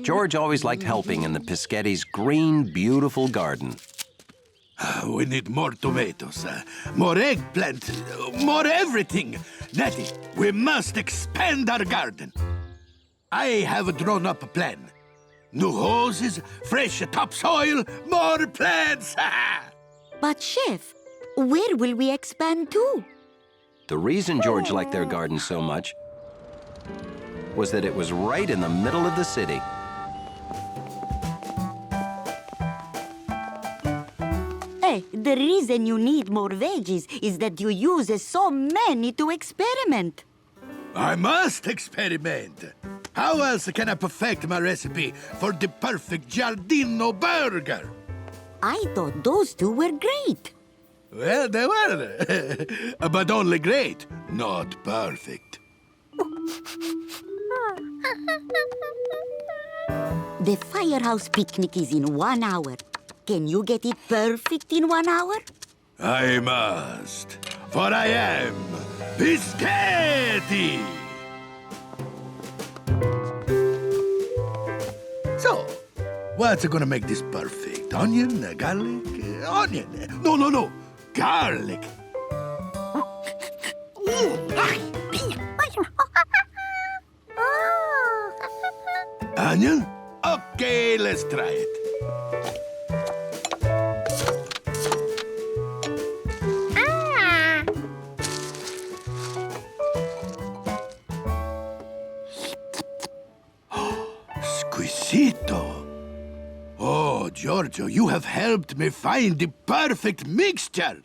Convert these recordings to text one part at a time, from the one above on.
George always liked helping in the Pisghetti's green, beautiful garden. We need more tomatoes, more eggplant, more everything. Nettie, we must expand our garden. I have drawn up a plan. New hoses, fresh topsoil, more plants. But, Chef, where will we expand to? The reason George liked their garden so much was that it was right in the middle of the city. Hey, the reason you need more veggies is that you use so many to experiment. I must experiment. How else can I perfect my recipe for the perfect Giardino Burger? I thought those two were great. Well, they were. But only great, not perfect. The firehouse picnic is in 1 hour. Can you get it perfect in 1 hour? I must, for I am Pisghetti! So, what's gonna make this perfect? Onion, garlic, onion. No, garlic. Onion? Okay, let's try it. Squisito. Oh, Giorgio, you have helped me find the perfect mixture.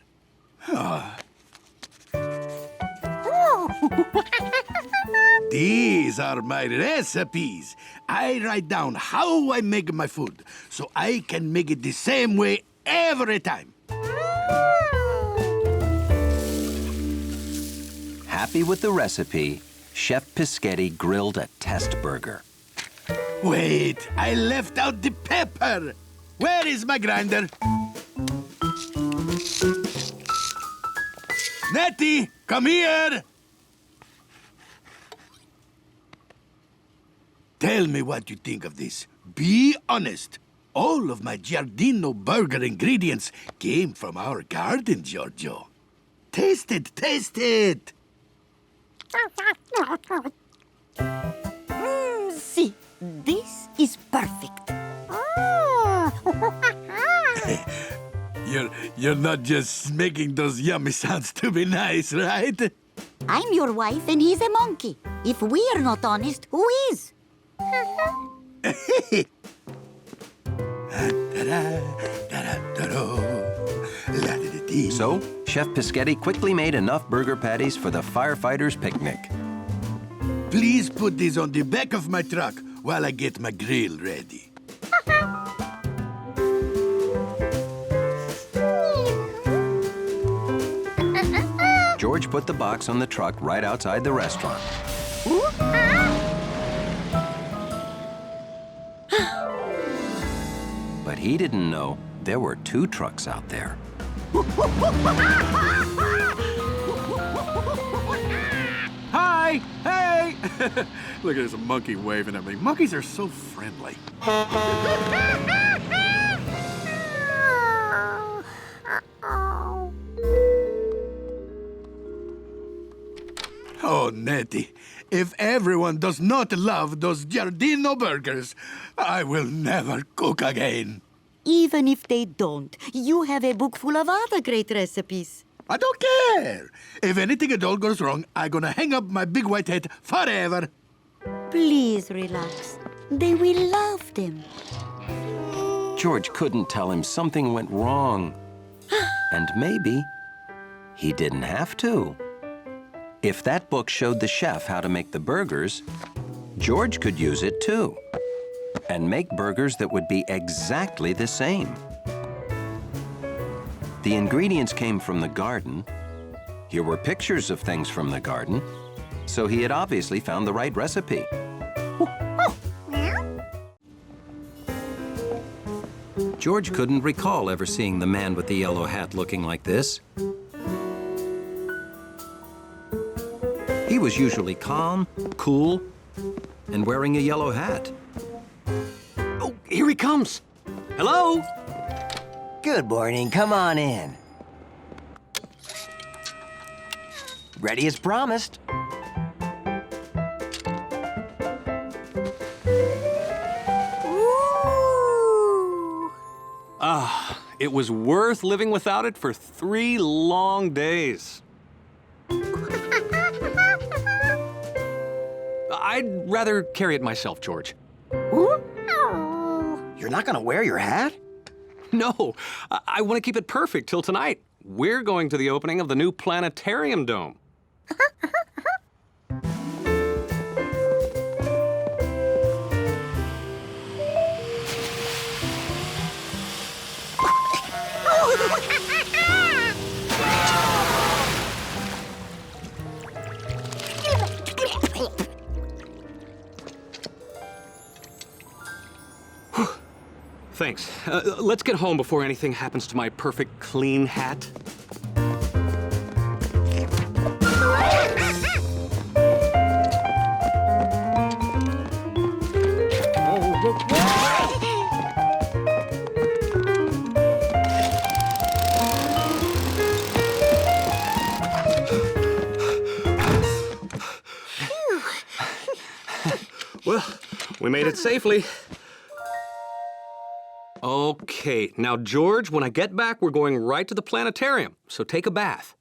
These are my recipes. I write down how I make my food, so I can make it the same way every time. Happy with the recipe, Chef Pisghetti grilled a test burger. Wait, I left out the pepper. Where is my grinder? Nettie, come here. Tell me what you think of this. Be honest. All of my Giardino Burger ingredients came from our garden, Giorgio. Taste it, taste it. See, this is perfect. You're not just making those yummy sounds to be nice, right? I'm your wife and he's a monkey. If we are not honest, who is? So, Chef Pisghetti quickly made enough burger patties for the firefighters' picnic. Please put these on the back of my truck while I get my grill ready. George put the box on the truck right outside the restaurant. But he didn't know there were 2 trucks out there. Hi! Hey! Look, there's a monkey waving at me. Monkeys are so friendly. Oh, Nettie, if everyone does not love those Giardino Burgers, I will never cook again. Even if they don't, you have a book full of other great recipes. I don't care. If anything at all goes wrong, I'm gonna hang up my big white hat forever. Please relax. They will love them. George couldn't tell him something went wrong. And maybe he didn't have to. If that book showed the chef how to make the burgers, George could use it too. And make burgers that would be exactly the same. The ingredients came from the garden. Here were pictures of things from the garden. So he had obviously found the right recipe. George couldn't recall ever seeing the man with the yellow hat looking like this. He was usually calm, cool, and wearing a yellow hat. Oh, here he comes. Hello? Good morning. Come on in. Ready as promised. It was worth living without it for 3 long days. I'd rather carry it myself, George. You're not gonna wear your hat? No, I want to keep it perfect till tonight. We're going to the opening of the new planetarium dome. Thanks. Let's get home before anything happens to my perfect clean hat. Well, we made it safely. Okay, now, George, when I get back, we're going right to the planetarium, so take a bath.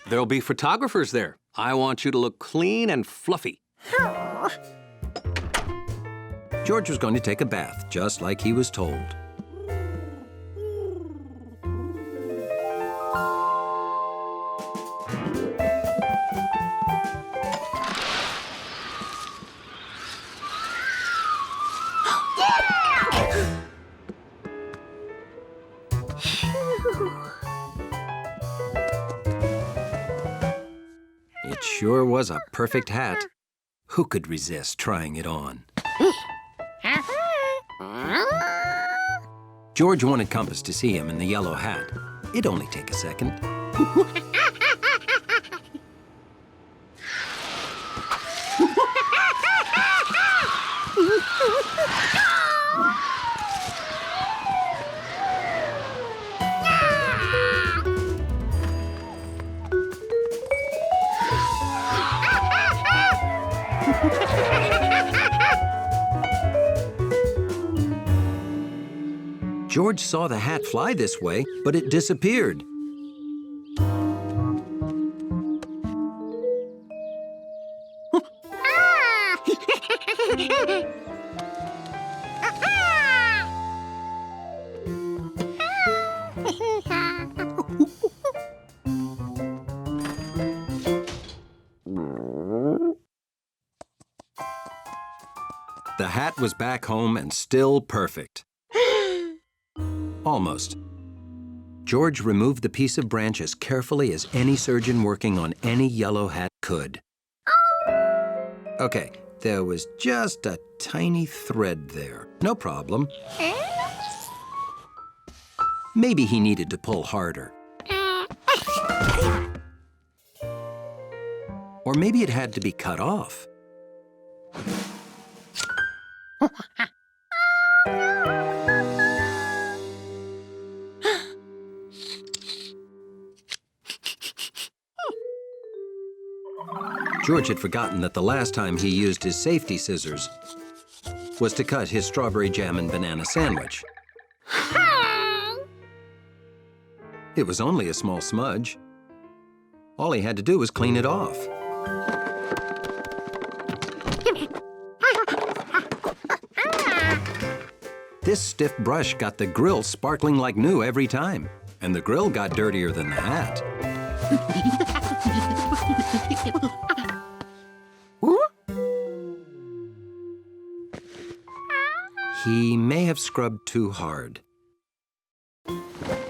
There'll be photographers there. I want you to look clean and fluffy. George was going to take a bath, just like he was told. It sure was a perfect hat. Who could resist trying it on? George wanted Compass to see him in the yellow hat. It'd only take a second. George saw the hat fly this way, but it disappeared. The hat was back home and still perfect. Almost. George removed the piece of branch as carefully as any surgeon working on any yellow hat could. Okay, there was just a tiny thread there. No problem. Maybe he needed to pull harder. Or maybe it had to be cut off. George had forgotten that the last time he used his safety scissors was to cut his strawberry jam and banana sandwich. It was only a small smudge. All he had to do was clean it off. This stiff brush got the grill sparkling like new every time, and the grill got dirtier than the hat. He may have scrubbed too hard.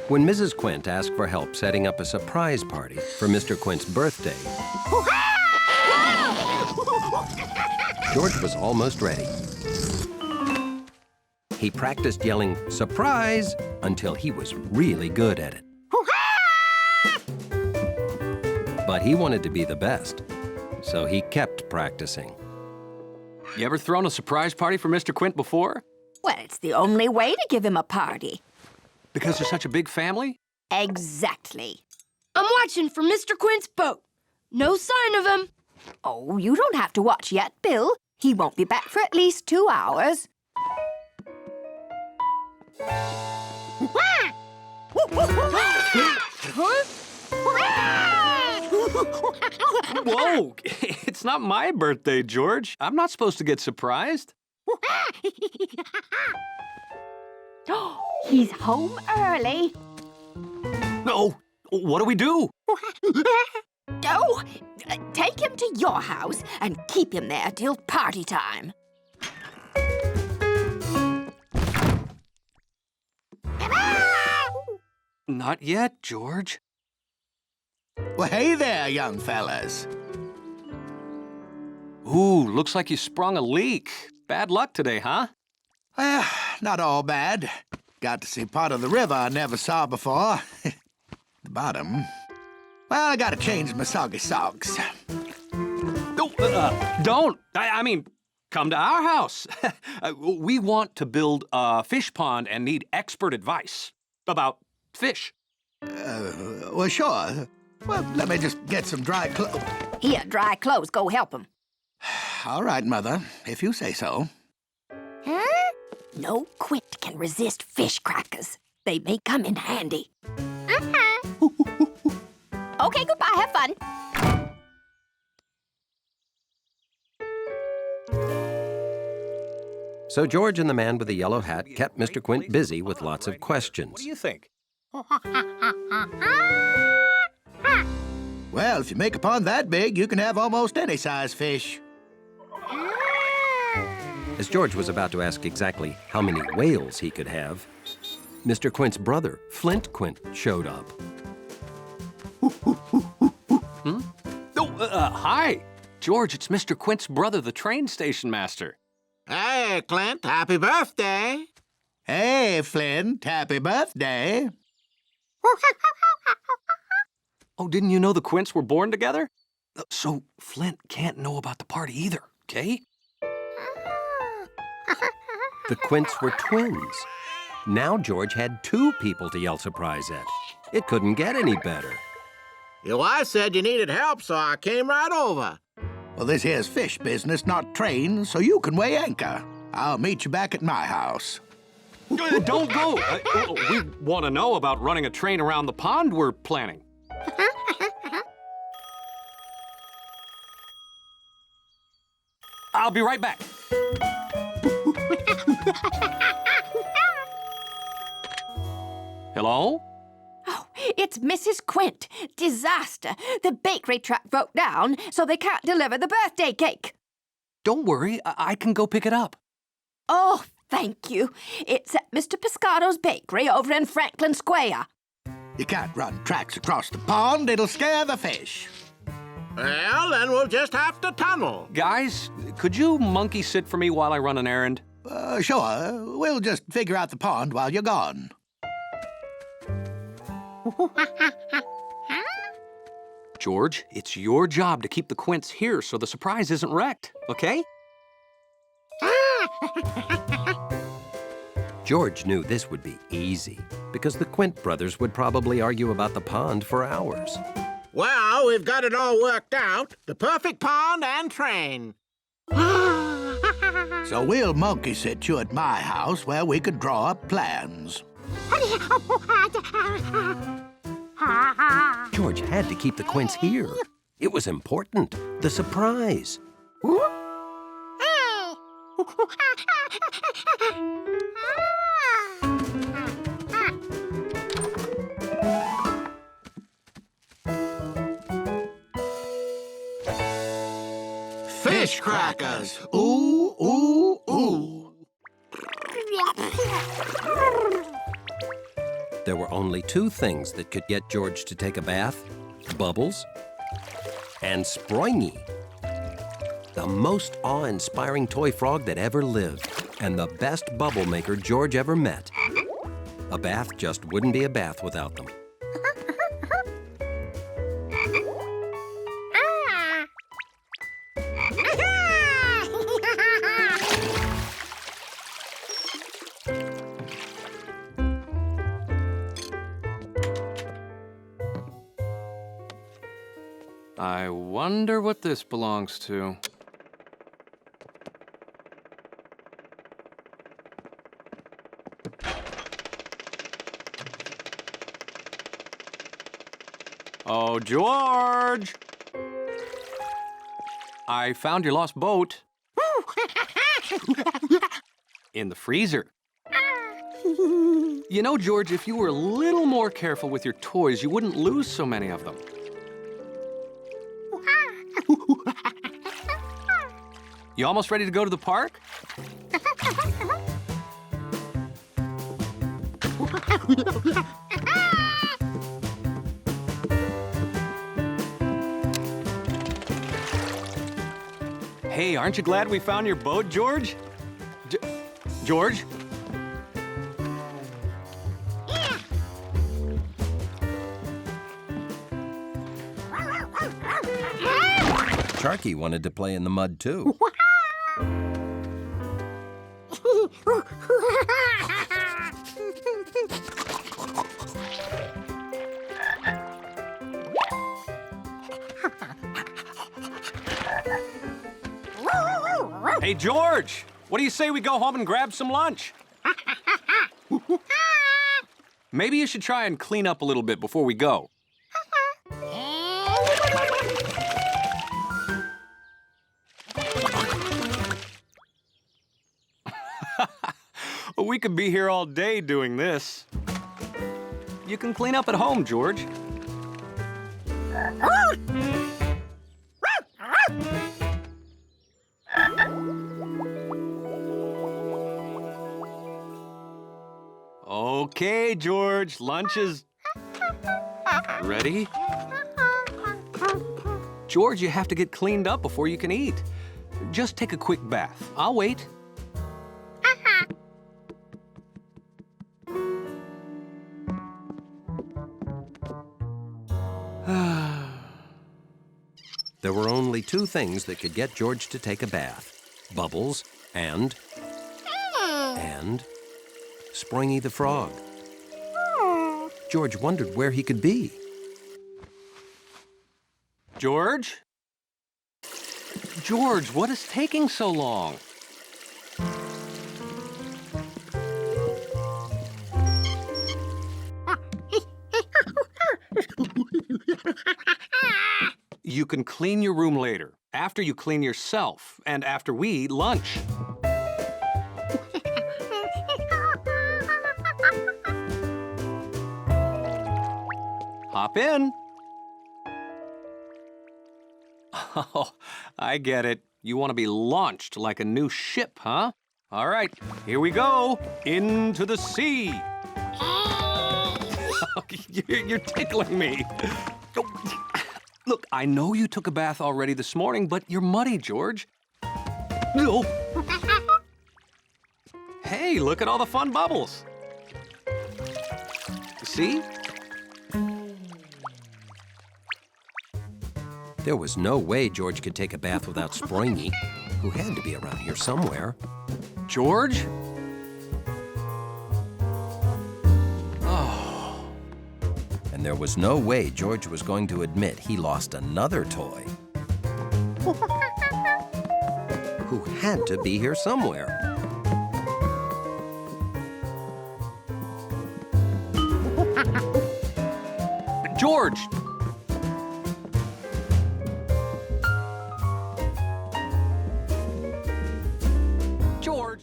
When Mrs. Quint asked for help setting up a surprise party for Mr. Quint's birthday, George was almost ready. He practiced yelling, "Surprise!" until he was really good at it. But he wanted to be the best. so he kept practicing. You ever thrown a surprise party for Mr. Quint before? Well, it's the only way to give him a party. Because you're such a big family? Exactly. I'm watching for Mr. Quint's boat. No sign of him. Oh, you don't have to watch yet, Bill. He won't be back for at least 2 hours. Whoa! It's not my birthday, George. I'm not supposed to get surprised. He's home early. No! What do we do? Oh, take him to your house and keep him there till party time. Not yet, George. Well, hey there, young fellas. Ooh, looks like you sprung a leak. Bad luck today, huh? Not all bad. Got to see part of the river I never saw before. The bottom. Well, I gotta change my soggy socks. Don't! I mean, come to our house. We want to build a fish pond and need expert advice about fish. Well, sure. Well, let me just get some dry clothes. Here, dry clothes. Go help him. All right, Mother, if you say so. Huh? No Quint can resist fish crackers. They may come in handy. Okay, goodbye. Have fun. So George and the man with the yellow hat kept Mr. Quint busy with lots of questions. What do you think? Well, if you make a pond that big, you can have almost any size fish. As George was about to ask exactly how many whales he could have, Mr. Quint's brother, Flint Quint, showed up. Hi! George, it's Mr. Quint's brother, the train station master. Hey, Clint, happy birthday. Hey, Flint, happy birthday. Oh, didn't you know the Quints were born together? So Flint can't know about the party either, okay? The Quints were twins. Now George had 2 people to yell surprise at. It couldn't get any better. Your wife said you needed help, so I came right over. Well, this here's fish business, not train, so you can weigh anchor. I'll meet you back at my house. Don't go! We want to know about running a train around the pond we're planning. I'll be right back. Hello? Oh, it's Mrs. Quint. Disaster. The bakery truck broke down, so they can't deliver the birthday cake. Don't worry, I can go pick it up. Oh, thank you. It's at Mr. Piscato's bakery over in Franklin Square. You can't run tracks across the pond. It'll scare the fish. Well, then we'll just have to tunnel. Guys, could you monkey sit for me while I run an errand? Sure. We'll just figure out the pond while you're gone. George, it's your job to keep the Quints here so the surprise isn't wrecked, okay? George knew this would be easy because the Quint brothers would probably argue about the pond for hours. Well, we've got it all worked out. The perfect pond and train. So we'll monkey sit you at my house where we could draw up plans. George had to keep the Quints here. It was important. The surprise. Fish crackers. Ooh, ooh, ooh. There were only 2 things that could get George to take a bath: Bubbles and Sproingy, the most awe-inspiring toy frog that ever lived, and the best bubble maker George ever met. A bath just wouldn't be a bath without them. Wonder what this belongs to. Oh, George! I found your lost boat. In the freezer. You know, George, if you were a little more careful with your toys, you wouldn't lose so many of them. You almost ready to go to the park? Hey, aren't you glad we found your boat, George? George? Sharky wanted to play in the mud, too. Hey, George! What do you say we go home and grab some lunch? Maybe you should try and clean up a little bit before we go. We could be here all day doing this. You can clean up at home, George. Okay, George, lunch is ready. George, you have to get cleaned up before you can eat. Just take a quick bath. I'll wait. There were only two things that could get George to take a bath. Bubbles and Springy the Frog. George wondered where he could be. George? George, what is taking so long? You can clean your room later, after you clean yourself, and after we eat lunch. Hop in. Oh, I get it. You want to be launched like a new ship, huh? All right, here we go. Into the sea. You're tickling me. Look, I know you took a bath already this morning, but you're muddy, George. No. Hey, look at all the fun bubbles. See? There was no way George could take a bath without Springy, who had to be around here somewhere. George? And there was no way George was going to admit he lost another toy. Who had to be here somewhere. George! George!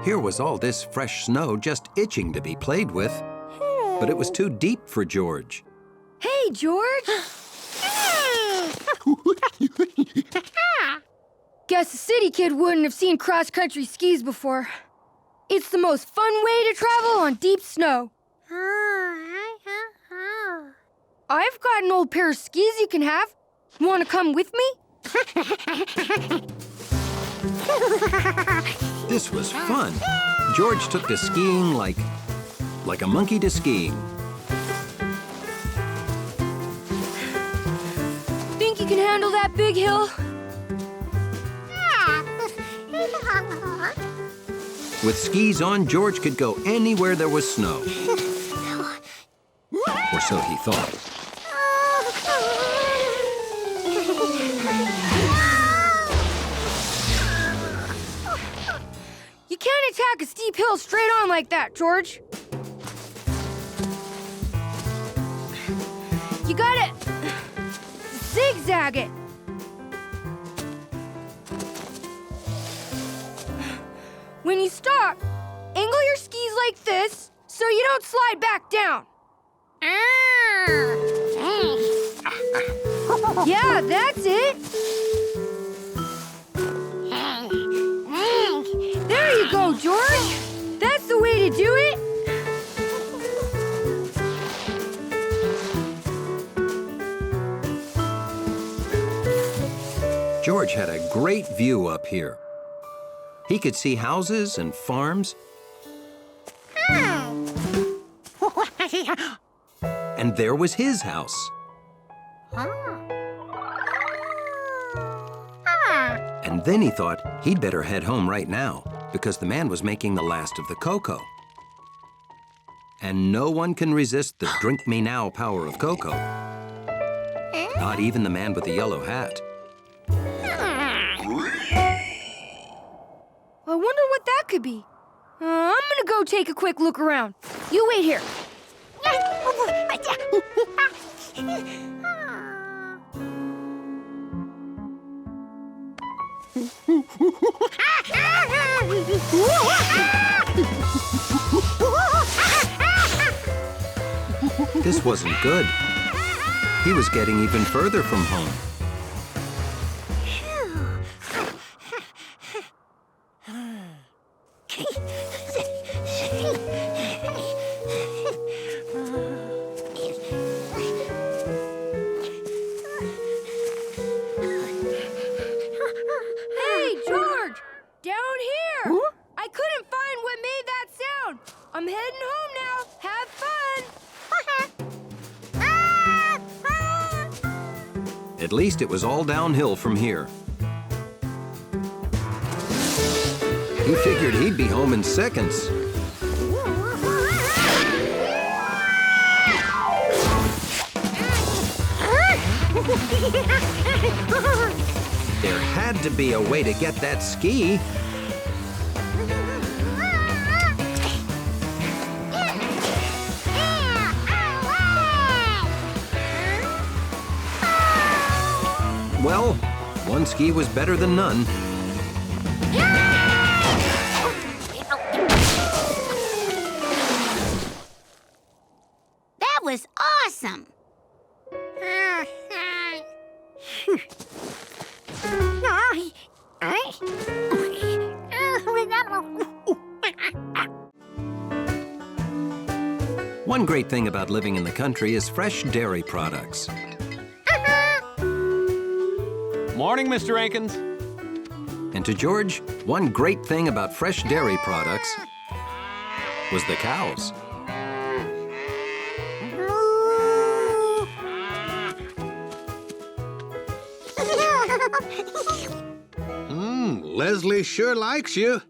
Here was all this fresh snow just itching to be played with. But it was too deep for George. Hey, George! Guess a city kid wouldn't have seen cross-country skis before. It's the most fun way to travel on deep snow. I've got an old pair of skis you can have. You want to come with me? This was fun. George took to skiing like a monkey to skiing. Think you can handle that big hill? With skis on, George could go anywhere there was snow. Or so he thought. You can't attack a steep hill straight on like that, George. You gotta zigzag it. When you stop, angle your skis like this so you don't slide back down. Yeah, that's it. There you go, George. That's the way to do it. George had a great view up here. He could see houses and farms. And there was his house. And then he thought he'd better head home right now because the man was making the last of the cocoa. And no one can resist the drink me now power of cocoa. Not even the man with the yellow hat. I wonder what that could be. I'm gonna go take a quick look around. You wait here. This wasn't good. He was getting even further from home. Hey, George! Down here! I couldn't find what made that sound. I'm heading home now. Have fun! At least it was all downhill from here. He figured he'd be home in seconds. There had to be a way to get that ski. Well, one ski was better than none. That was awesome. One great thing about living in the country is fresh dairy products. Morning, Mr. Ankins. And to George, one great thing about fresh dairy products was the cows. Leslie sure likes you.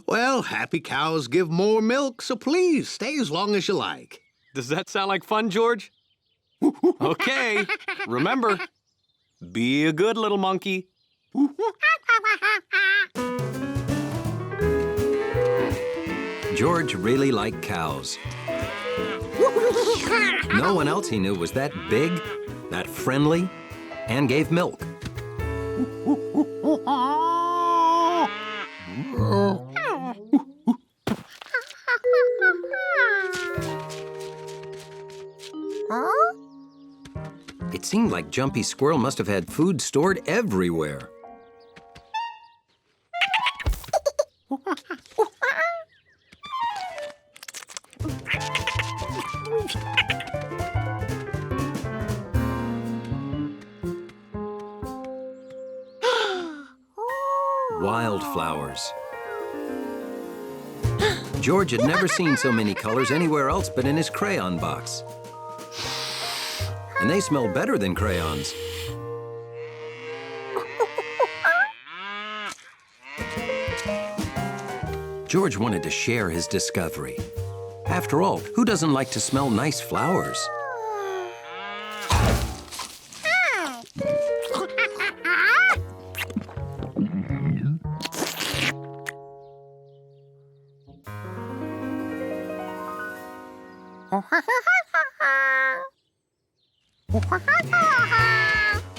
Well, happy cows give more milk, so please stay as long as you like. Does that sound like fun, George? Okay, remember, be a good little monkey. George really liked cows. No one else he knew was that big, that friendly, and gave milk. It seemed like Jumpy Squirrel must have had food stored everywhere. wildflowers. George had never seen so many colors anywhere else but in his crayon box. And they smell better than crayons. George wanted to share his discovery. After all, who doesn't like to smell nice flowers?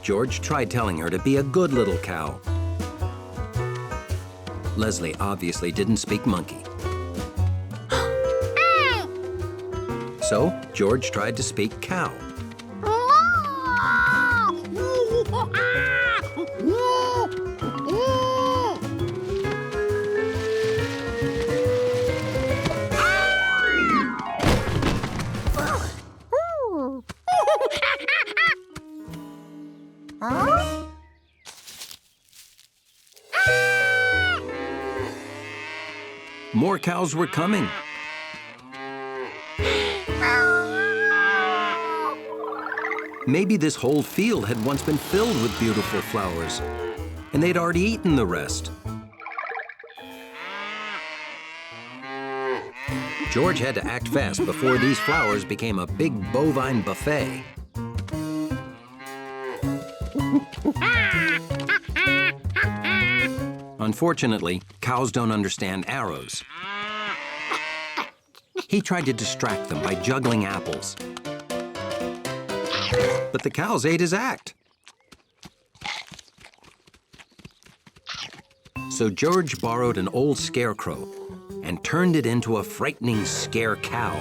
George tried telling her to be a good little cow. Leslie obviously didn't speak monkey. So George tried to speak cow. More cows were coming. Maybe this whole field had once been filled with beautiful flowers, and they'd already eaten the rest. George had to act fast before these flowers became a big bovine buffet. Unfortunately, cows don't understand arrows. He tried to distract them by juggling apples. But the cows ate his act. So George borrowed an old scarecrow and turned it into a frightening scare cow.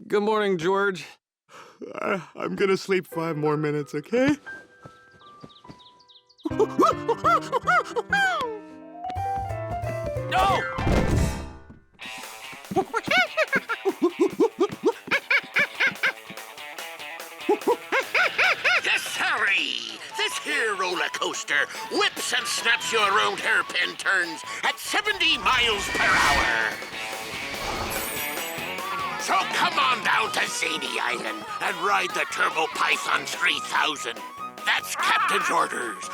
Good morning, George. I'm gonna sleep 5 more minutes, okay? No! Yes, sorry. This here roller coaster whips and snaps you around hairpin turns at 70 miles per hour. So come on down to Zany Island and ride the Turbo Python 3000. That's Captain's orders.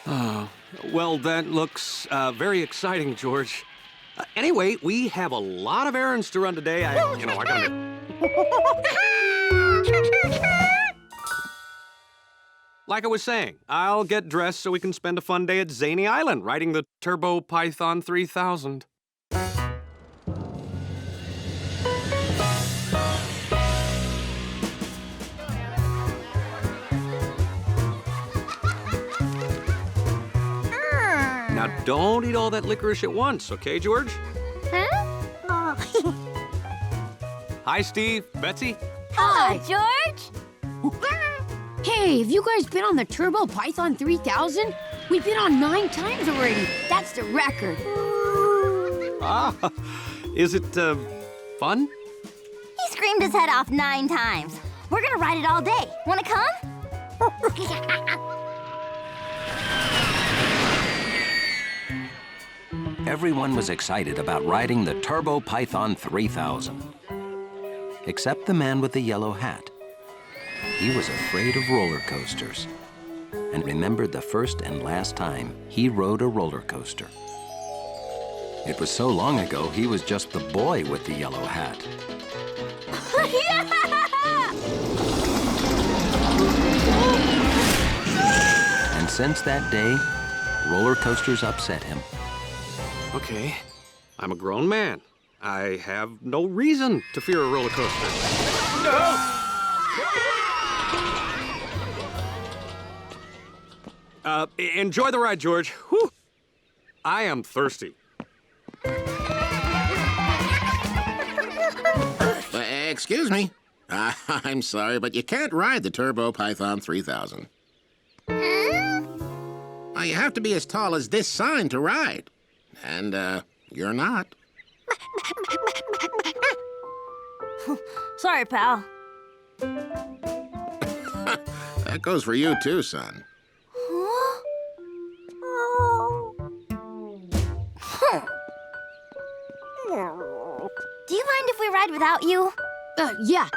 Oh, well, that looks very exciting, George. Anyway, we have a lot of errands to run today. I gotta... Like I was saying, I'll get dressed so we can spend a fun day at Zany Island riding the Turbo Python 3000. Now, don't eat all that licorice at once, okay, George? Huh? Hi, Steve. Betsy? Hi, George. Hey, have you guys been on the Turbo Python 3000? We've been on 9 times already. That's the record. Ah, is it, fun? He screamed his head off 9 times. We're gonna ride it all day. Wanna come? Everyone was excited about riding the Turbo Python 3000. Except the man with the yellow hat. He was afraid of roller coasters and remembered the first and last time he rode a roller coaster. It was so long ago, he was just the boy with the yellow hat. And since that day, roller coasters upset him. Okay, I'm a grown man. I have no reason to fear a roller coaster. No! Enjoy the ride, George. Whew. I am thirsty. Excuse me. I'm sorry, but you can't ride the Turbo Python 3000. Well, you have to be as tall as this sign to ride. And, you're not. Sorry, pal. That goes for you, too, son. Do you mind if we ride without you? Yeah.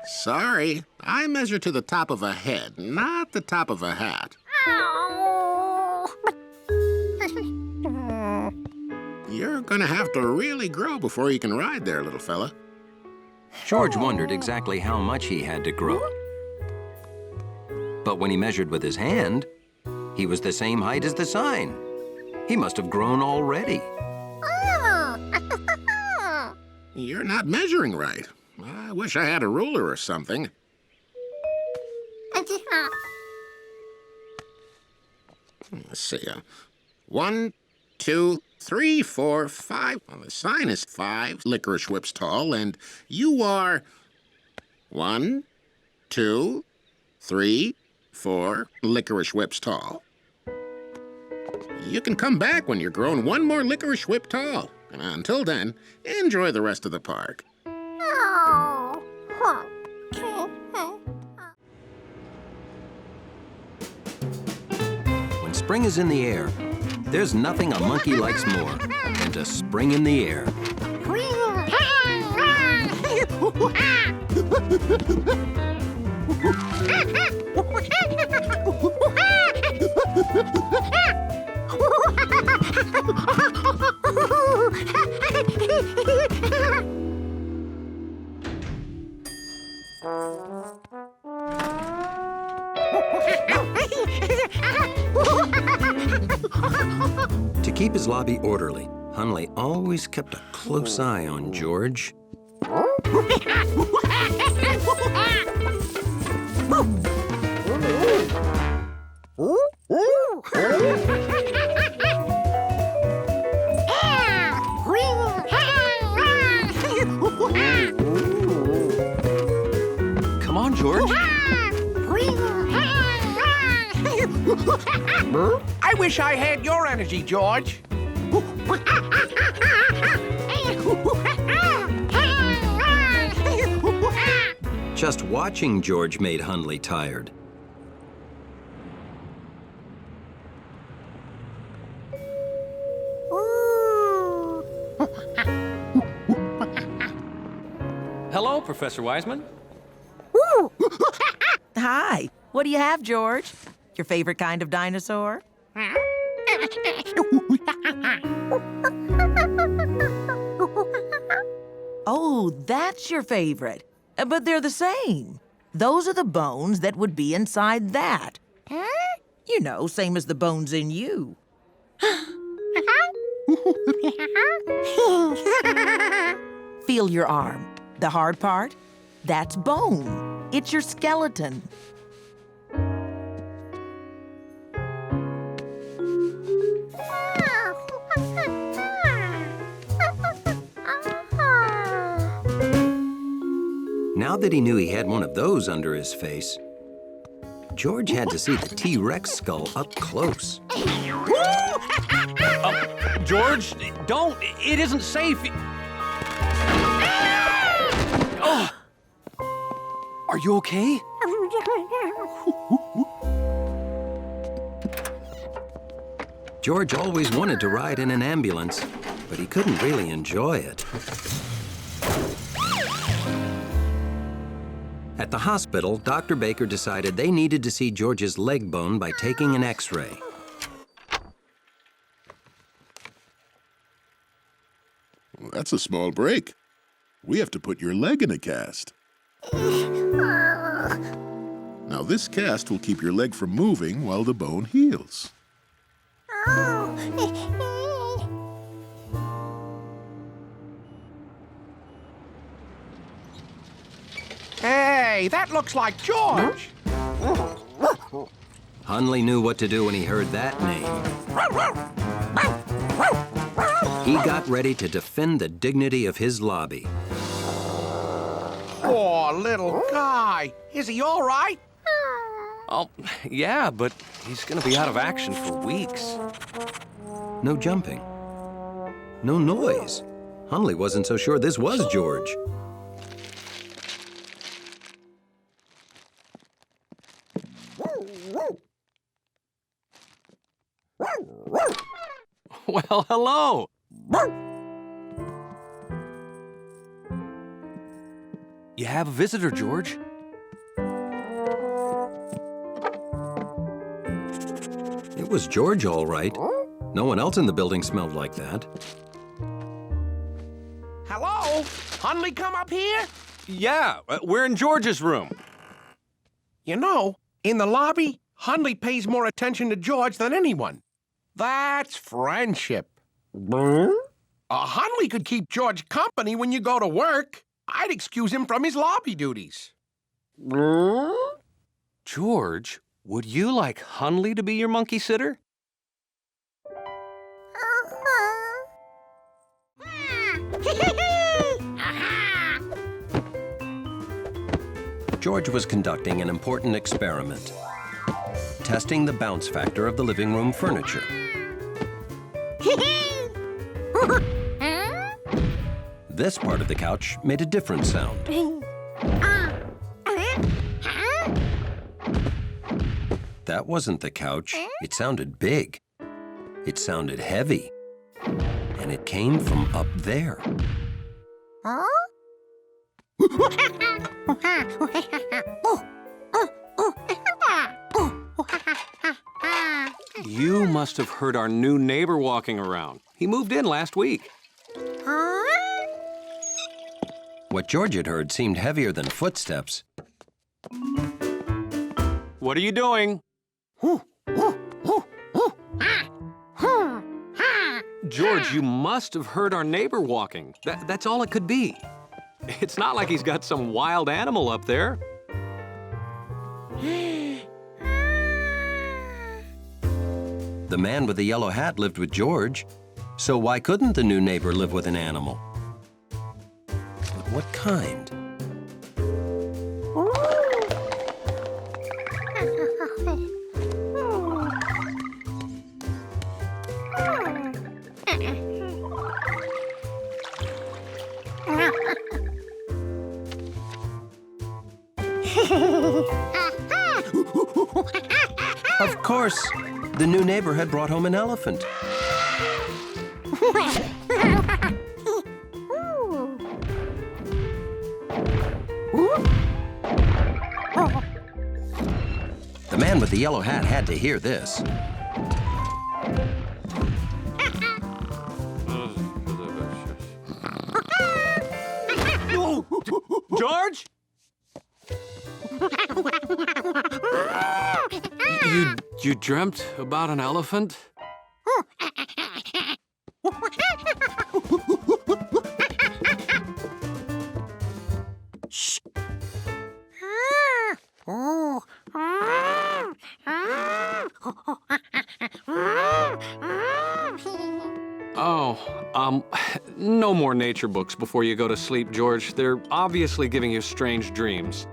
Sorry, I measure to the top of a head, not the top of a hat. You're gonna have to really grow before you can ride there, little fella. George wondered exactly how much he had to grow. But when he measured with his hand, he was the same height as the sign. He must have grown already. You're not measuring right. I wish I had a ruler or something. Let's see. 1, 2, 3, 4, 5. Well, the sign is 5 licorice whips tall, and you are 1, 2, 3, 4 licorice whips tall. You can come back when you're grown 1 more licorice whip tall. And until then, enjoy the rest of the park. When spring is in the air, there's nothing a monkey likes more than to spring in the air. To keep his lobby orderly, Hunley always kept a close eye on George. Come on, George. I wish I had your energy, George. Just watching George made Hunley tired. Hello, Professor Wiseman. Hi. What do you have, George? Your favorite kind of dinosaur? Oh, that's your favorite. But they're the same. Those are the bones that would be inside that. You know, same as the bones in you. Feel your arm. The hard part? That's bone. It's your skeleton. Now that he knew he had one of those under his face, George had to see the T-Rex skull up close. George, don't. It isn't safe. Oh. Are you okay? George always wanted to ride in an ambulance, but he couldn't really enjoy it. At the hospital, Dr. Baker decided they needed to see George's leg bone by taking an X-ray. Well, that's a small break. We have to put your leg in a cast. Now, this cast will keep your leg from moving while the bone heals. Hey, that looks like George. Hundley knew what to do when he heard that name. He got ready to defend the dignity of his lobby. Poor little guy. Is he all right? Oh, yeah, but he's gonna be out of action for weeks. No jumping. No noise. Hundley wasn't so sure this was George. Well, hello. You have a visitor, George. It was George, all right. No one else in the building smelled like that. Hello? Hundley come up here? Yeah, we're in George's room. You know, in the lobby, Hundley pays more attention to George than anyone. That's friendship. Hundley could keep George company when you go to work. I'd excuse him from his lobby duties. George, would you like Hundley to be your monkey sitter? George was conducting an important experiment, testing the bounce factor of the living room furniture. This part of the couch made a different sound. That wasn't the couch. It sounded big. It sounded heavy. And it came from up there. You must have heard our new neighbor walking around. He moved in last week. What George had heard seemed heavier than footsteps. What are you doing? George, you must have heard our neighbor walking. That's all it could be. It's not like he's got some wild animal up there. The man with the yellow hat lived with George, so why couldn't the new neighbor live with an animal? But what kind? Of course, the new neighbor had brought home an elephant. The man with the yellow hat had to hear this. George? You dreamt about an elephant? Shh. Oh, no more nature books before you go to sleep, George. They're obviously giving you strange dreams.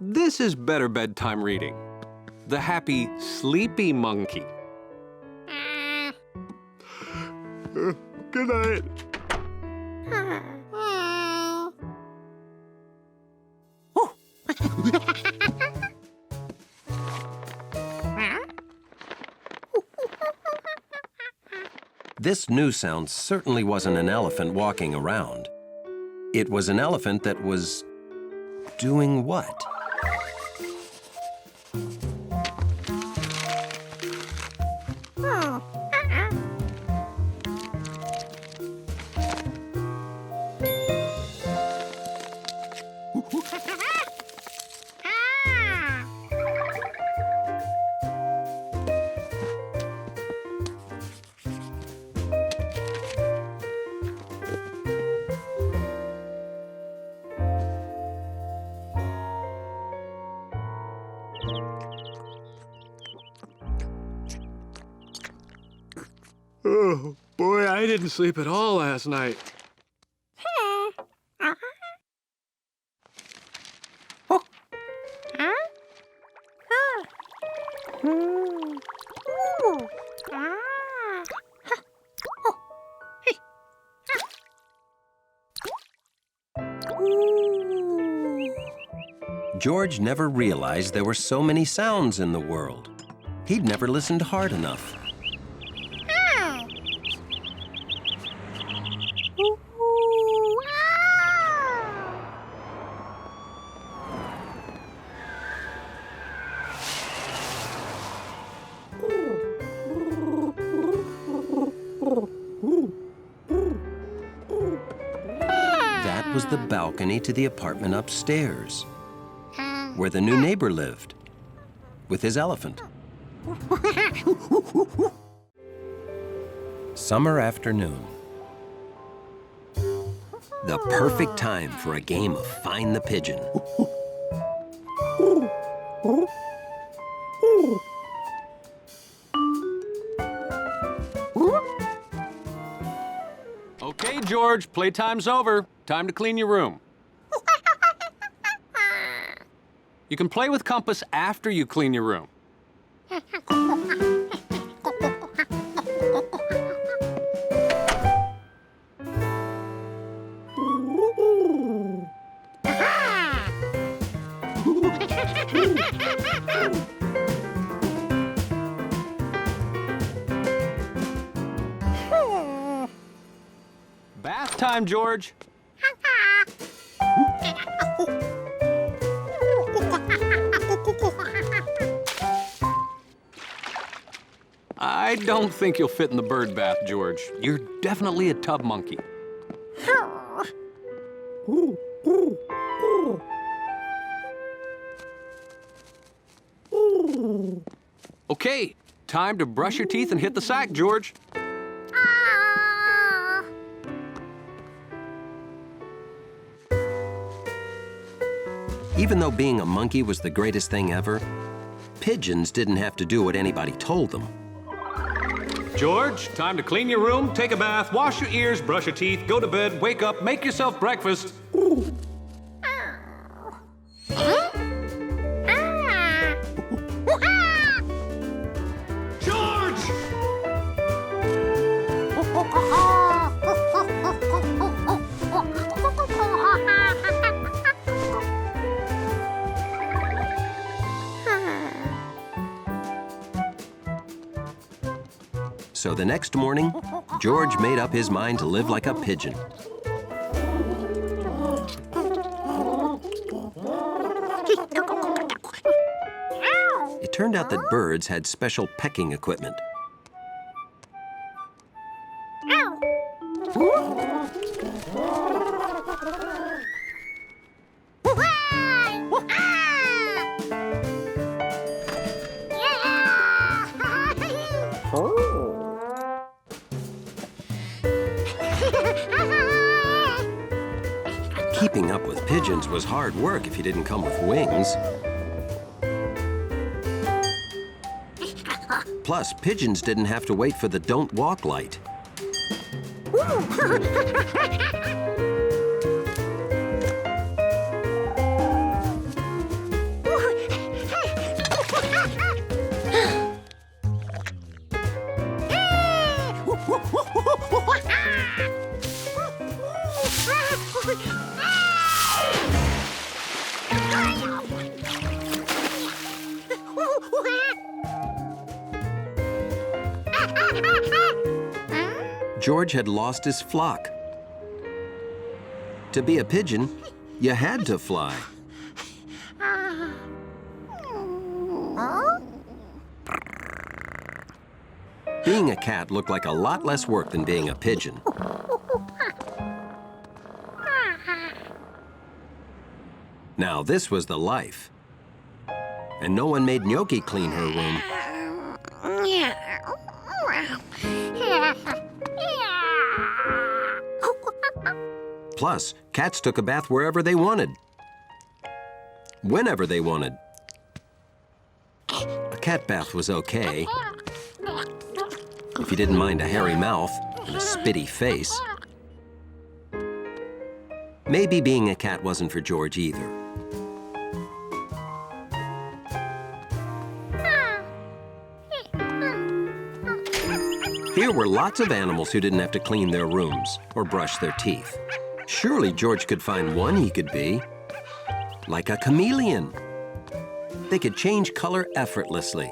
This is better bedtime reading. The Happy Sleepy Monkey. Good night. This new sound certainly wasn't an elephant walking around. It was an elephant that was doing what? Oh, boy, I didn't sleep at all last night. George never realized there were so many sounds in the world. He'd never listened hard enough. That was the balcony to the apartment upstairs, where the new neighbor lived, with his elephant. Summer afternoon. The perfect time for a game of Find the Pigeon. Okay, George, playtime's over. Time to clean your room. You can play with Compass after you clean your room. Bath time, George. I don't think you'll fit in the bird bath, George. You're definitely a tub monkey. Okay, time to brush your teeth and hit the sack, George. Even though being a monkey was the greatest thing ever, pigeons didn't have to do what anybody told them. George, time to clean your room, take a bath, wash your ears, brush your teeth, go to bed, wake up, make yourself breakfast. George! So the next morning, George made up his mind to live like a pigeon. It turned out that birds had special pecking equipment. Keeping up with pigeons was hard work if you didn't come with wings. Plus, pigeons didn't have to wait for the don't walk light. George had lost his flock. To be a pigeon, you had to fly. Being a cat looked like a lot less work than being a pigeon. Now, this was the life. And no one made Gnocchi clean her room. Plus, cats took a bath wherever they wanted. Whenever they wanted. A cat bath was okay. if he didn't mind a hairy mouth and a spitty face. Maybe being a cat wasn't for George either. Here were lots of animals who didn't have to clean their rooms or brush their teeth. Surely George could find one he could be. Like a chameleon. They could change color effortlessly.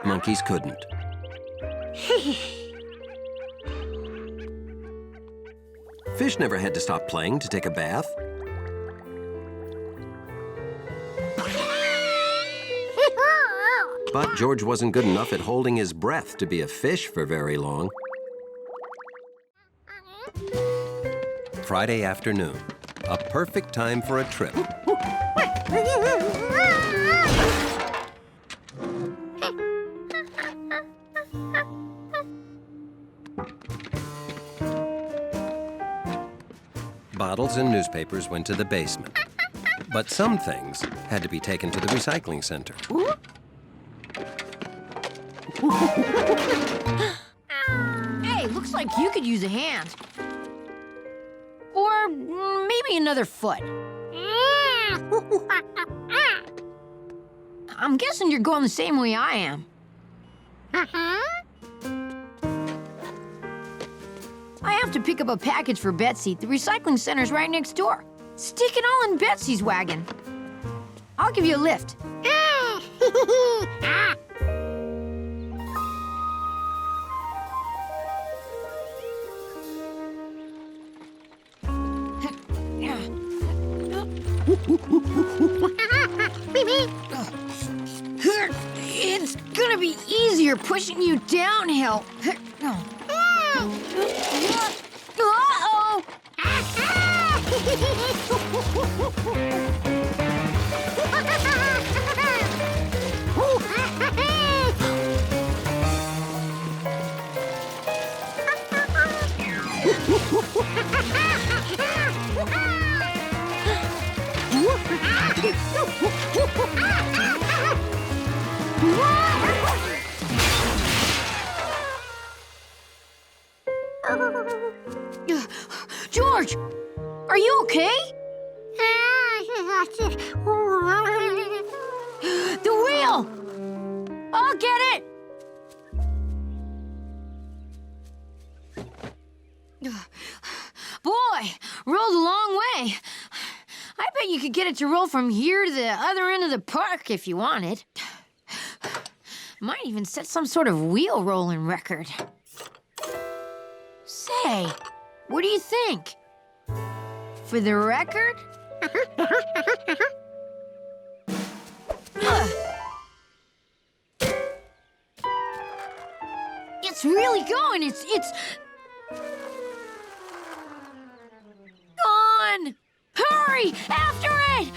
Monkeys couldn't. Fish never had to stop playing to take a bath. But George wasn't good enough at holding his breath to be a fish for very long. Friday afternoon, a perfect time for a trip. Bottles and newspapers went to the basement. But some things had to be taken to the recycling center. Hey, looks like you could use a hand. Or maybe another foot. I'm guessing you're going the same way I am. I have to pick up a package for Betsy. The recycling center's right next door. Stick it all in Betsy's wagon. I'll give you a lift. It's gonna be easier pushing you downhill. Uh-oh! George, are you okay? The wheel! I'll get it! Boy, rolled a long way. I bet you could get it to roll from here to the other end of the park if you wanted. Might even set some sort of wheel rolling record. Say, what do you think? For the record? It's really going. It's gone. Hurry, after it!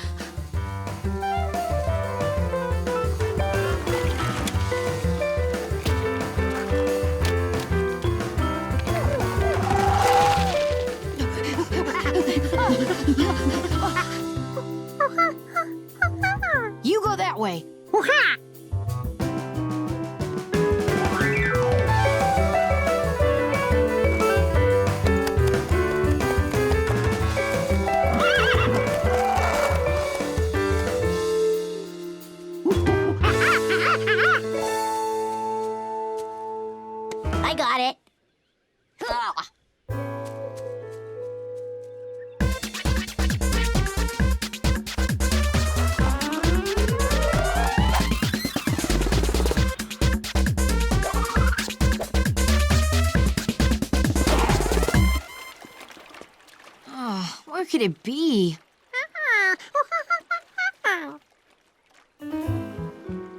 You go that way. I got it. Where could it be?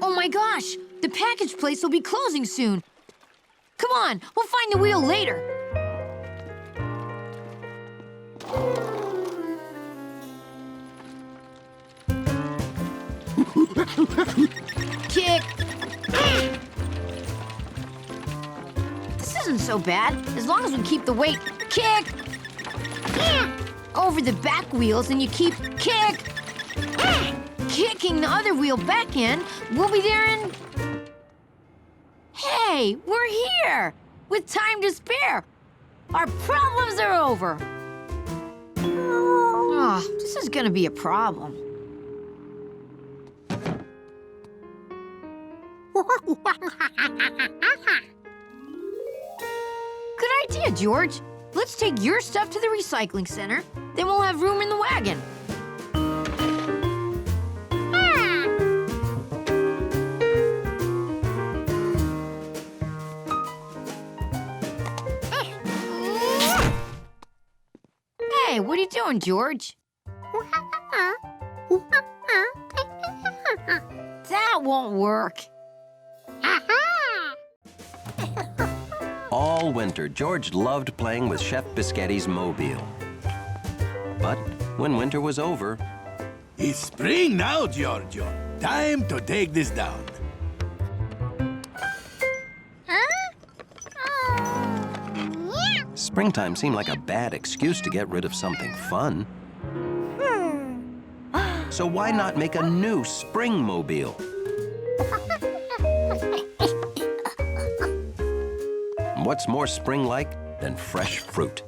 Oh my gosh! The package place will be closing soon. Come on, we'll find the wheel later. Kick. This isn't so bad, as long as we keep the weight. Kick. over the back wheels and you keep kicking the other wheel back in, we'll be there in... Hey, we're here! With time to spare. Our problems are over. Oh, this is gonna be a problem. Good idea, George. Let's take your stuff to the recycling center. Then we'll have room in the wagon. Hey, what are you doing, George? That won't work. All winter, George loved playing with Chef Pisghetti's mobile. But when winter was over... It's spring now, Giorgio. Time to take this down. Springtime seemed like a bad excuse to get rid of something fun. So why not make a new spring mobile? What's more spring-like than fresh fruit?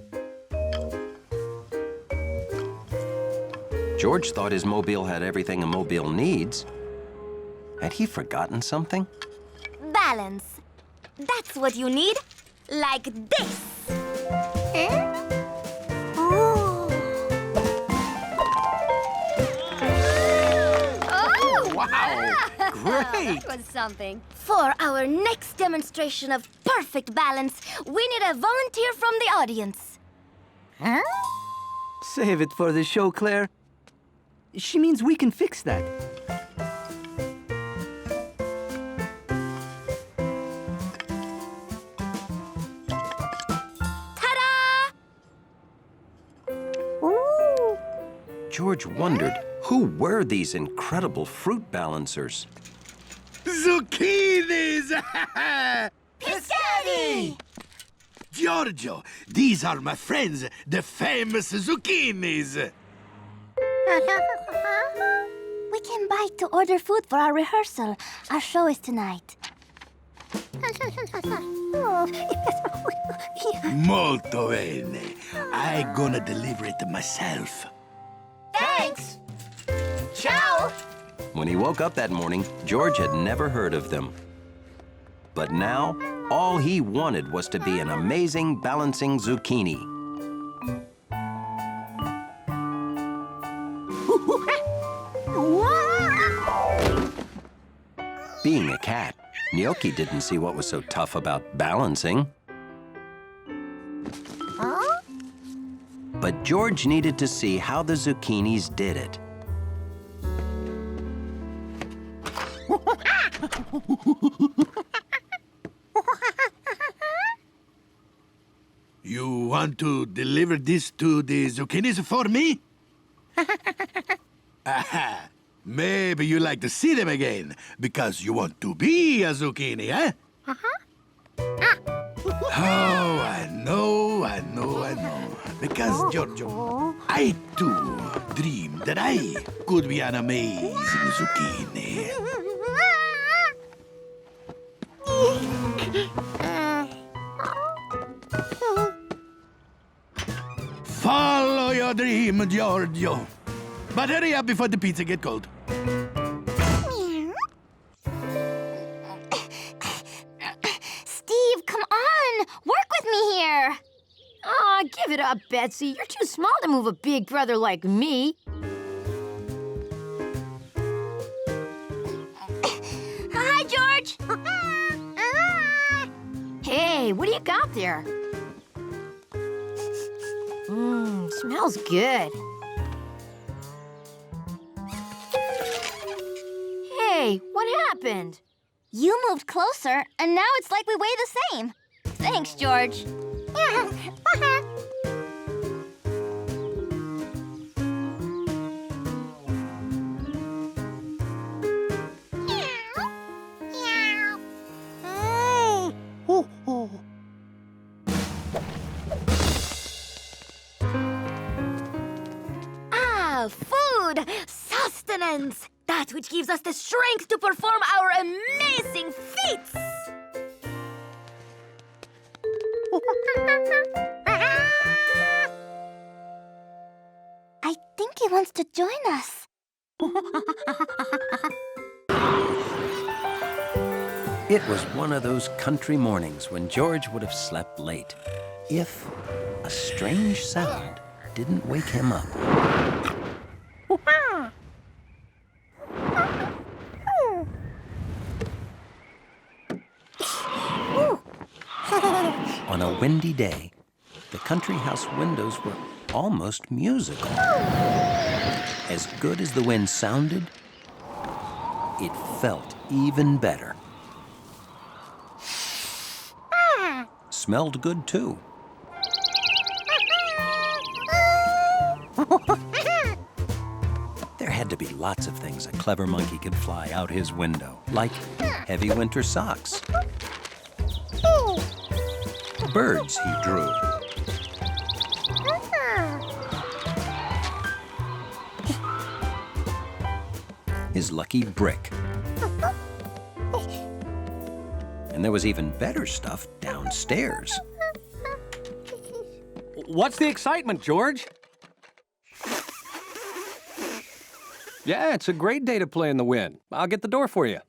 George thought his mobile had everything a mobile needs. Had he forgotten something? Balance. That's what you need. Like this. Oh! Wow! Great! That was something. For our next demonstration of perfect balance, we need a volunteer from the audience. Huh? Save it for the show, Claire. She means we can fix that. George wondered, who were these incredible fruit balancers? Zucchinis! Pisghetti! Giorgio, these are my friends, the famous zucchinis. We can buy to order food for our rehearsal. Our show is tonight. Molto bene. I'm gonna deliver it myself. Thanks! Ciao! When he woke up that morning, George had never heard of them. But now, all he wanted was to be an amazing balancing zucchini. Being a cat, Gnocchi didn't see what was so tough about balancing. But George needed to see how the zucchinis did it. You want to deliver this to the zucchinis for me? Aha! Maybe you like to see them again, because you want to be a zucchini, eh? Oh, I know. Because, Giorgio, I too dreamed that I could be an amazing zucchini. Follow your dream, Giorgio. But hurry up before the pizza gets cold. Steve, come on! Work with me here! Aw, give it up, Betsy. You're too small to move a big brother like me. Hi, George! Hey, what do you got there? Smells good. Hey, what happened? You moved closer, and now it's like we weigh the same. Thanks, George. food, sustenance. That which gives us the strength to perform our amazing feats. I think he wants to join us. It was one of those country mornings when George would have slept late if a strange sound didn't wake him up. On a windy day, the country house windows were almost musical. As good as the wind sounded, it felt even better. Smelled good, too. There had to be lots of things a clever monkey could fly out his window, like heavy winter socks. Birds he drew. His lucky brick. And there was even better stuff downstairs. What's the excitement, George? Yeah, it's a great day to play in the wind. I'll get the door for you.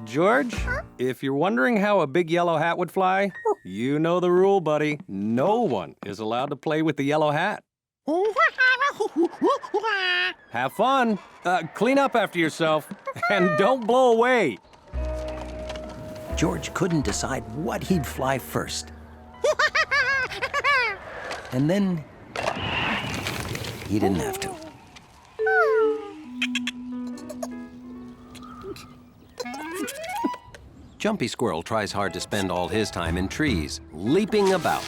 George, if you're wondering how a big yellow hat would fly, you know the rule, buddy. No one is allowed to play with the yellow hat. Have fun. Clean up after yourself. And don't blow away. George couldn't decide what he'd fly first. And then he didn't have to. Jumpy Squirrel tries hard to spend all his time in trees, leaping about.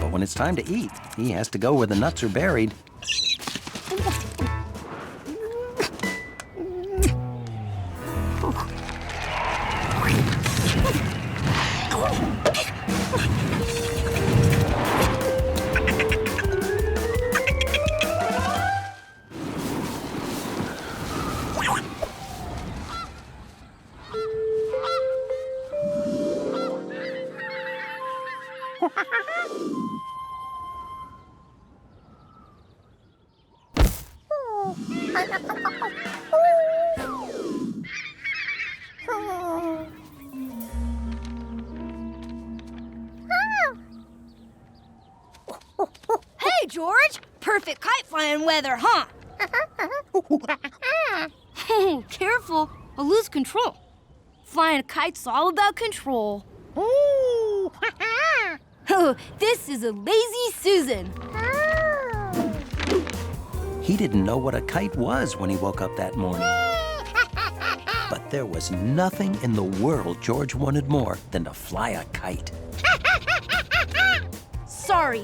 But when it's time to eat, he has to go where the nuts are buried. Hey, George! Perfect kite flying weather, huh? Oh, careful. I'll lose control. Flying a kite's all about control. Oh, this is a lazy Susan. He didn't know what a kite was when he woke up that morning. But there was nothing in the world George wanted more than to fly a kite. Sorry,